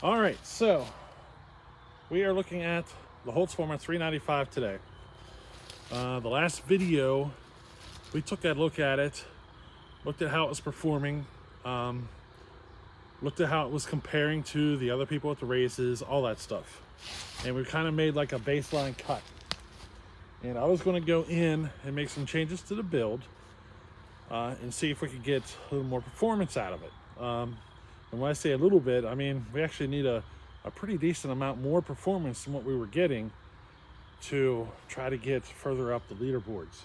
All right, so we are looking at the Holtzfforma 395 today. The last video, we took a look at it, looked at how it was performing, looked at how it was comparing to the other people at the races, all that stuff. And we kind of made like a baseline cut. And I was going to go in and make some changes to the build and see if we could get a little more performance out of it. And when I say a little bit, I mean we actually need a pretty decent amount more performance than what we were getting to try to get further up the leaderboards.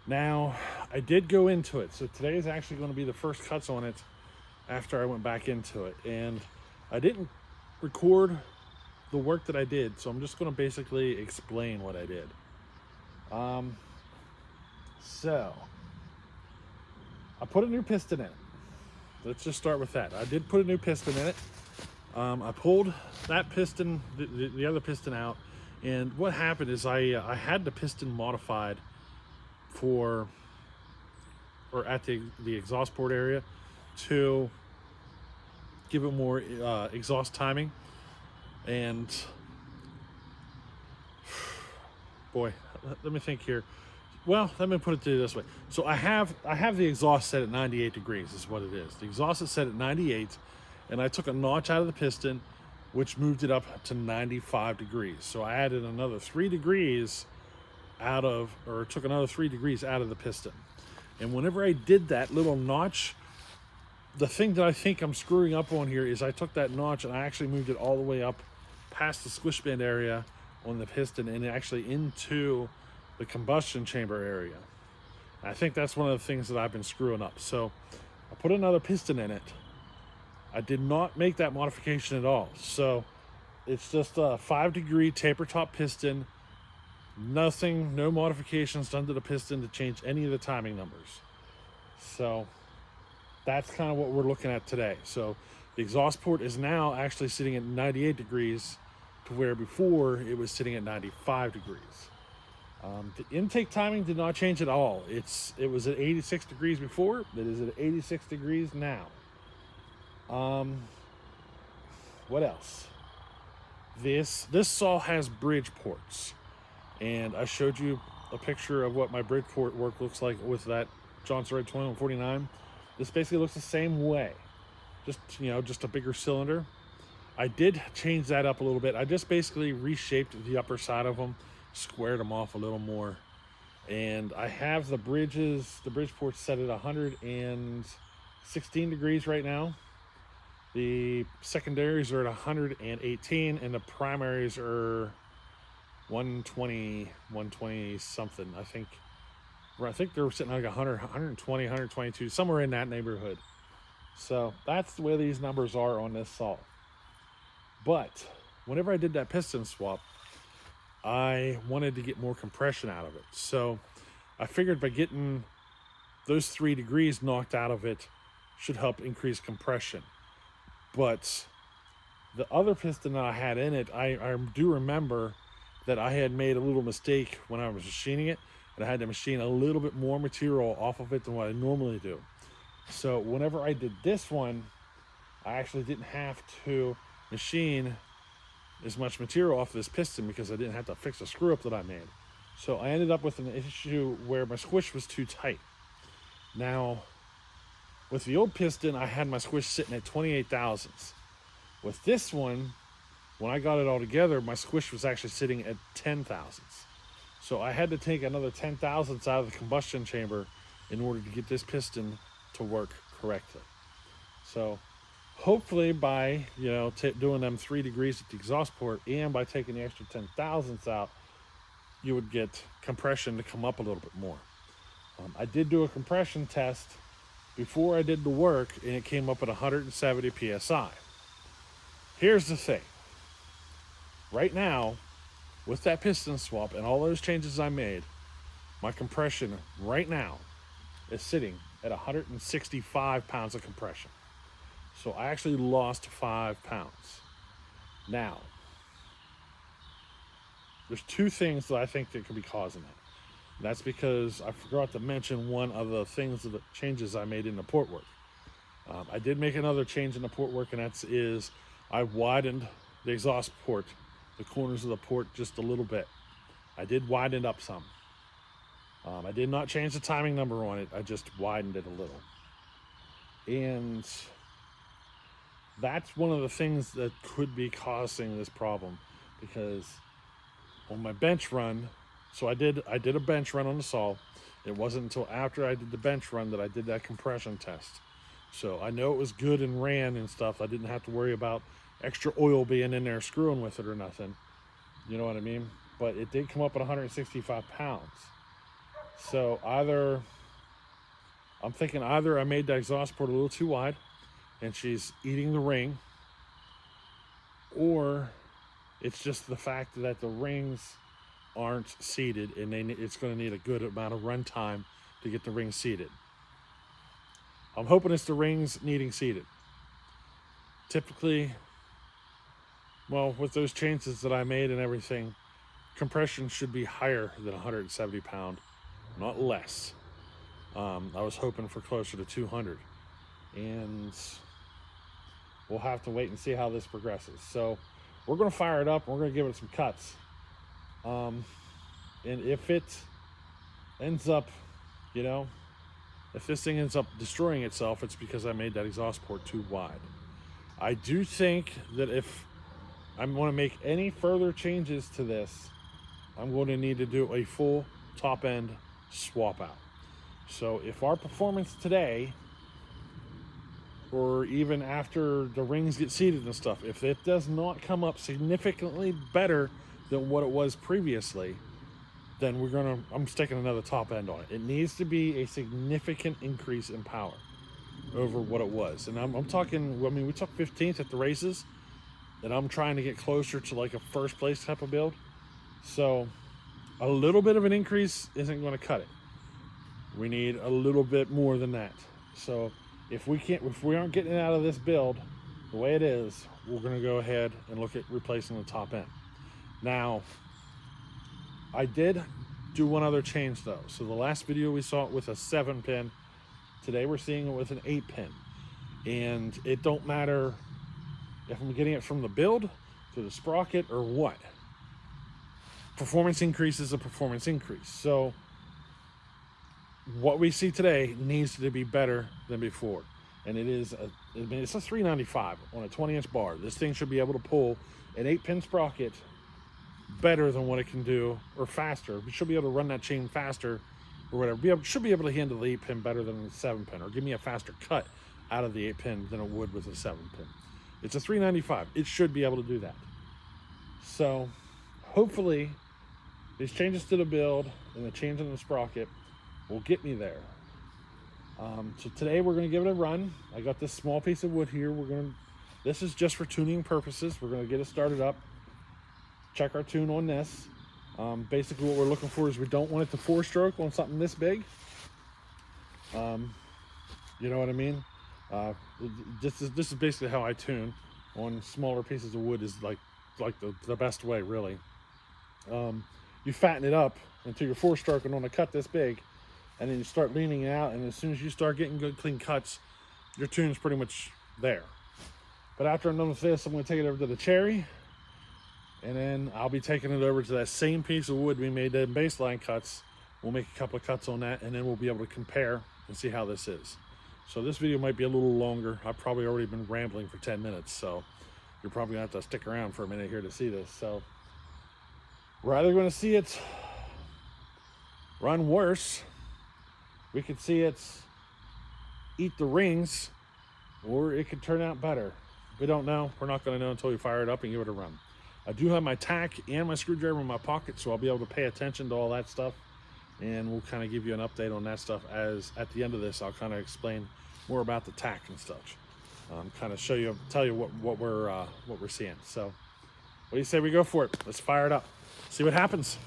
Now, I did go into it, so today is actually going to be the first cuts on it after I went back into it. And I didn't record the work that I did, so I'm just going to basically explain what I did. So, I put a new piston in it. Let's just start with that. I did put a new piston in it. I pulled that piston, the other piston out, and what happened is I had the piston modified at the exhaust port area to give it more exhaust timing. And boy, let me think here. Well, let me put it to you this way. So I have the exhaust set at 98 degrees is what it is. The exhaust is set at 98, and I took a notch out of the piston, which moved it up to 95 degrees. So I added another 3 degrees took another 3 degrees out of the piston. And whenever I did that little notch, the thing that I think I'm screwing up on here is I took that notch and I actually moved it all the way up past the squish band area on the piston and actually into the combustion chamber area. I think that's one of the things that I've been screwing up. So I put another piston in it. I did not make that modification at all. So it's just a 5 degree taper top piston. Nothing, no modifications done to the piston to change any of the timing numbers. So that's kind of what we're looking at today. So the exhaust port is now actually sitting at 98 degrees to where before it was sitting at 95 degrees. The intake timing did not change at all. It was at 86 degrees before. It is at 86 degrees now. What else? This saw has bridge ports, and I showed you a picture of what my bridge port work looks like with that Johnson Red 2149. This basically looks the same way, just a bigger cylinder. I did change that up a little bit. I just basically reshaped the upper side of them, squared them off a little more, and I have the bridge ports set at 116 degrees right now. The secondaries are at 118, and the primaries are 120 something. I think they're sitting like 100, 120, 122, somewhere in that neighborhood. So that's the way these numbers are on this saw. But whenever I did that piston swap, I wanted to get more compression out of it. So I figured by getting those 3 degrees knocked out of it should help increase compression. But the other piston that I had in it, I do remember that I had made a little mistake when I was machining it, and I had to machine a little bit more material off of it than what I normally do. So whenever I did this one, I actually didn't have to machine as much material off this piston because I didn't have to fix a screw up that I made. So I ended up with an issue where my squish was too tight. Now, with the old piston, I had my squish sitting at 28 thousandths. With this one, when I got it all together, my squish was actually sitting at 10 thousandths. So I had to take another 10 thousandths out of the combustion chamber in order to get this piston to work correctly. So hopefully by doing them 3 degrees at the exhaust port and by taking the extra 10 thousandths out, you would get compression to come up a little bit more. I did do a compression test before I did the work, and it came up at 170 psi. Here's the thing. Right now, with that piston swap and all those changes I made, my compression right now is sitting at 165 pounds of compression. So I actually lost 5 pounds. Now, there's 2 things that I think that could be causing it. That's because I forgot to mention one of the changes I made in the port work. I did make another change in the port work, and is I widened the exhaust port, the corners of the port just a little bit. I did widen it up some. I did not change the timing number on it. I just widened it a little. And that's one of the things that could be causing this problem, because on my bench run, so I did a bench run on the saw. It wasn't until after I did the bench run that I did that compression test. So I know it was good and ran and stuff. I didn't have to worry about extra oil being in there screwing with it or nothing. You know what I mean? But it did come up at 165 pounds. So I'm thinking either I made the exhaust port a little too wide and she's eating the ring, or it's just the fact that the rings aren't seated, and it's going to need a good amount of run time to get the rings seated. I'm hoping it's the rings needing seated. Typically, well, with those changes that I made and everything, compression should be higher than 170 pound, not less. I was hoping for closer to 200, and we'll have to wait and see how this progresses. So we're going to fire it up, and we're going to give it some cuts. And if it ends up, if this thing ends up destroying itself, it's because I made that exhaust port too wide. I do think that if I'm going to make any further changes to this, I'm going to need to do a full top end swap out. So if our performance today, or even after the rings get seated and stuff, if it does not come up significantly better than what it was previously, then I'm sticking another top end on it. It needs to be a significant increase in power over what it was. And I'm talking, we took 15th at the races, and I'm trying to get closer to like a first place type of build. So a little bit of an increase isn't going to cut it. We need a little bit more than that. So if we aren't getting it out of this build the way it is, we're going to go ahead and look at replacing the top end. Now, I did do one other change though. So the last video we saw it with a 7-pin. Today we're seeing it with an 8-pin. And it don't matter if I'm getting it from the build to the sprocket or what. Performance increase is a performance increase. So what we see today needs to be better than before. And it's a 395 on a 20-inch bar. This thing should be able to pull an 8-pin sprocket better than what it can do, or faster. We should be able to run that chain faster or whatever. Should be able to handle the 8-pin better than the 7-pin, or give me a faster cut out of the 8-pin than it would with a 7-pin. It's a 395. It should be able to do that. So hopefully these changes to the build and the change in the sprocket will get me there. So today we're going to give it a run. I got this small piece of wood here. This is just for tuning purposes. We're going to get it started up, check our tune on this. Basically what we're looking for is we don't want it to 4-stroke on something this big. You know what I mean? This is basically how I tune on smaller pieces of wood, is like the best way, really. You fatten it up until you're 4-stroking on a cut this big, and then you start leaning out, and as soon as you start getting good clean cuts, your tune's pretty much there. But after I'm done with this, I'm going to take it over to the cherry, and then I'll be taking it over to that same piece of wood we made them baseline cuts. We'll make a couple of cuts on that, and then we'll be able to compare and see how this is. So this video might be a little longer. I've probably already been rambling for 10 minutes, so you're probably going to have to stick around for a minute here to see this. So we're either going to see it run worse, we could see it eat the rings, or it could turn out better. We don't know. We're not going to know until we fire it up and give it a run. I do have my tack and my screwdriver in my pocket, so I'll be able to pay attention to all that stuff, and we'll kind of give you an update on that stuff as at the end of this I'll kind of explain more about the tack and stuff. Kind of tell you what we're seeing. So what do you say we go for it? Let's fire it up, see what happens.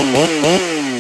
One, one.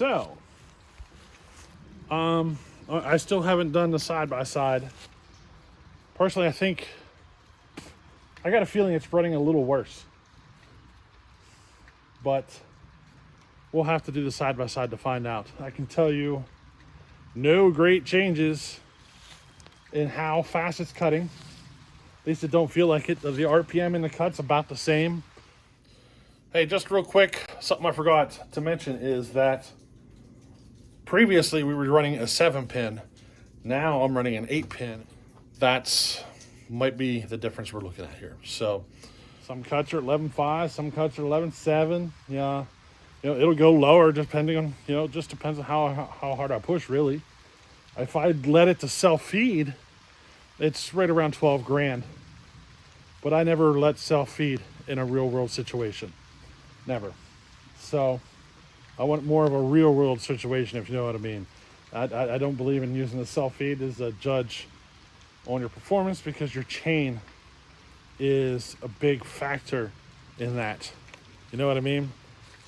So, I still haven't done the side-by-side. Personally, I think I got a feeling it's running a little worse. But we'll have to do the side-by-side to find out. I can tell you no great changes in how fast it's cutting. At least it don't feel like it. The RPM in the cut's about the same. Hey, just real quick, something I forgot to mention is that previously we were running a 7-pin. Now I'm running an 8-pin. That's might be the difference we're looking at here. So some cuts are 11.5, some cuts are 11.7. Yeah, it'll go lower depending on, it just depends on how hard I push, really. If I let it to self-feed, it's right around 12 grand. But I never let self-feed in a real-world situation. Never. So I want more of a real-world situation, if you know what I mean. I don't believe in using the self-feed as a judge on your performance because your chain is a big factor in that. You know what I mean?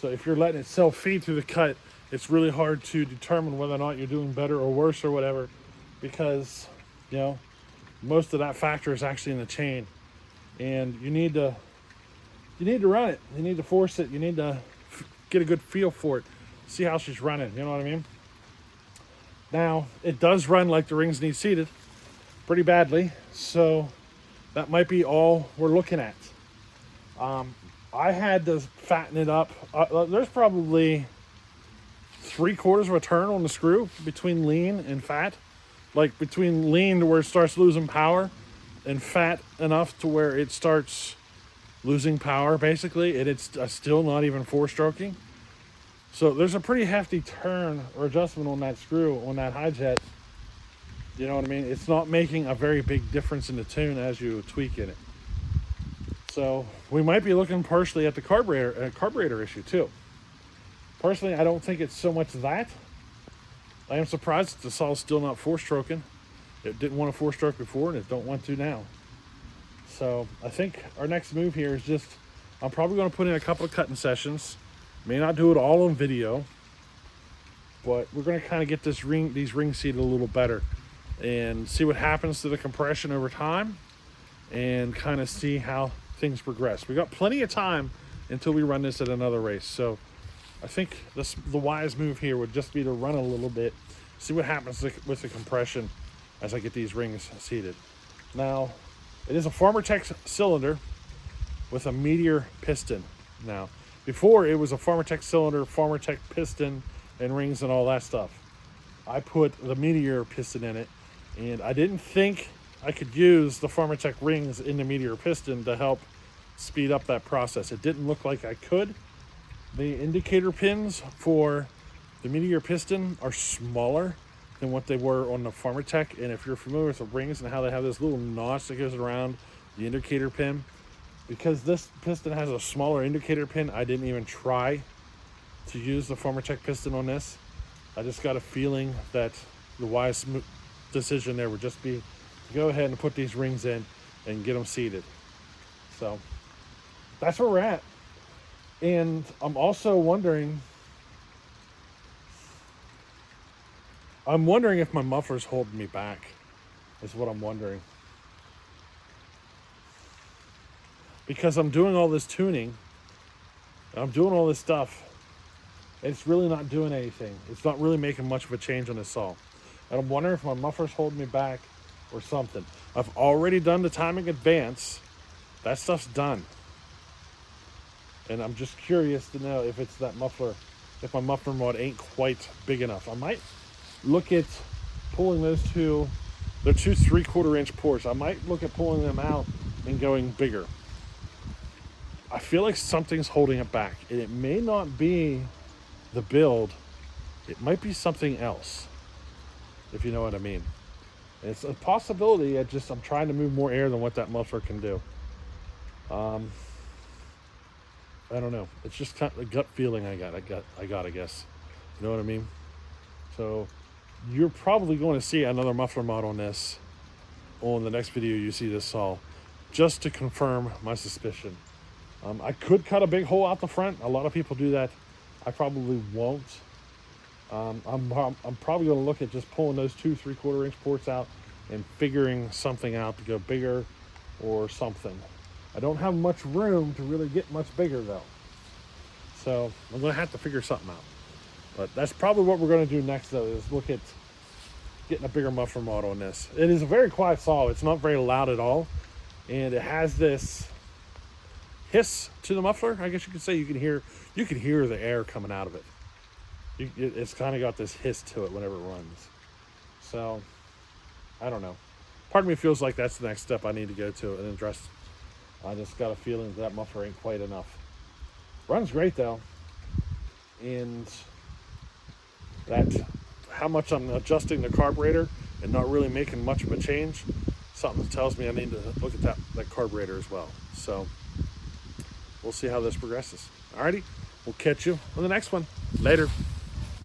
So if you're letting it self-feed through the cut, it's really hard to determine whether or not you're doing better or worse or whatever, because most of that factor is actually in the chain, and you need to run it. You need to force it. You need to get a good feel for it, see how she's running. You know what I mean? Now it does run like the rings need seated pretty badly, so that might be all we're looking at. I had to fatten it up. There's probably 3/4 of a turn on the screw between lean and fat. Like between lean to where it starts losing power, and fat enough to where it starts losing power, basically, and it's still not even 4-stroking. So there's a pretty hefty turn or adjustment on that screw, on that high jet. You know what I mean? It's not making a very big difference in the tune as you tweak in it. So we might be looking partially at the carburetor issue too. Personally, I don't think it's so much that. I am surprised that the saw's still not 4-stroking. It didn't want to 4-stroke before, and it don't want to now. So I think our next move here is just, I'm probably going to put in a couple of cutting sessions. May not do it all on video, but we're going to kind of get these rings seated a little better and see what happens to the compression over time and kind of see how things progress. We got plenty of time until we run this at another race. So I think the wise move here would just be to run a little bit, see what happens with the compression as I get these rings seated. Now, it is a Farmertech cylinder with a Meteor piston. Now, before it was a Farmertech cylinder, Farmertech piston, and rings and all that stuff. I put the Meteor piston in it, and I didn't think I could use the Farmertech rings in the Meteor piston to help speed up that process. It didn't look like I could. The indicator pins for the Meteor piston are smaller than what they were on the Farmertech, and if you're familiar with the rings and how they have this little notch that goes around the indicator pin, because this piston has a smaller indicator pin, I didn't even try to use the Farmertech piston on this. I just got a feeling that the wise decision there would just be to go ahead and put these rings in and get them seated. So that's where we're at. And I'm also wondering if my muffler's holding me back, is what I'm wondering. Because I'm doing all this tuning, I'm doing all this stuff, it's really not doing anything. It's not really making much of a change on this saw. And I'm wondering if my muffler's holding me back or something. I've already done the timing advance. That stuff's done. And I'm just curious to know if it's that muffler, if my muffler mod ain't quite big enough. I might look at pulling those two, they're two 3/4 inch ports. I might look at pulling them out and going bigger. I feel like something's holding it back, and it may not be the build. It might be something else, if you know what I mean. It's a possibility. I'm trying to move more air than what that muffler can do. I don't know. It's just kind of a gut feeling I got, I guess. You know what I mean? So you're probably going to see another muffler mod on this on the next video you see this saw, just to confirm my suspicion. I could cut a big hole out the front. A lot of people do that. I probably won't. I'm probably going to look at just pulling those two 3/4 inch ports out and figuring something out to go bigger or something. I don't have much room to really get much bigger though. So I'm going to have to figure something out. But that's probably what we're going to do next though, is look at getting a bigger muffler mod on this. It is a very quiet saw. It's not very loud at all. And it has this hiss to the muffler, I guess you could say. You can hear the air coming out of it. It's kind of got this hiss to it whenever it runs. So, I don't know. Part of me feels like that's the next step I need to go to and address. I just got a feeling that muffler ain't quite enough. Runs great though. And that, how much I'm adjusting the carburetor and not really making much of a change, something tells me I need to look at that carburetor as well. So, we'll see how this progresses. Alrighty, we'll catch you on the next one. Later.